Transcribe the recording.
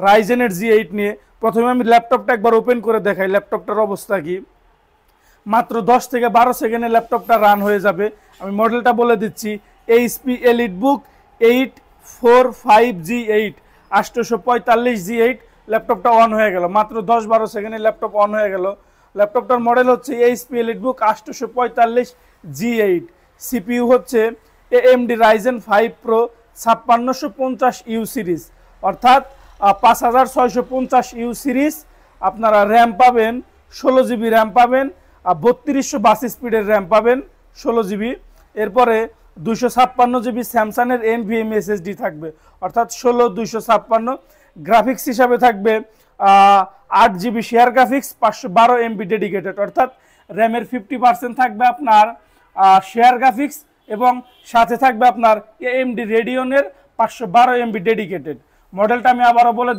রাইজেনের G8 নিয়ে। প্রথমে আমি ল্যাপটপটা একবার ওপেন করে দেখাই ল্যাপটপটার অবস্থা কি। মাত্র 10 থেকে 12 সেকেন্ডে ল্যাপটপটা রান হয়ে যাবে। আমি মডেলটা বলে দিচ্ছি, HP EliteBook 845G8 845 G8। ল্যাপটপটা অন হয়ে গেল, মাত্র 10-12 সেকেন্ডে ল্যাপটপ অন হয়ে গেল। ল্যাপটপটার মডেল হচ্ছে HP EliteBook 845 G8। CPU হচ্ছে AMD Ryzen 5 Pro 5650U series, অর্থাৎ 5650U সিরিজ। আপনারা র্যাম পাবেন 16 GB র্যাম পাবেন, 3200 স্পিডের র্যাম পাবেন 16 GB। এরপরে 256 GB স্যামসাংয়ের NVMe SSD থাকবে, অর্থাৎ 16 256। গ্রাফিক্স হিসাবে থাকবে 8 GB share graphics, 512 MB dedicated, অর্থাৎ র্যামের 50% থাকবে আপনার শেয়ার গ্রাফিক্স এবং সাথে থাকবে আপনার AMD রেডিয়নের 512 MB ডেডিকেটেড। মডেলটা আমি আবারও বলে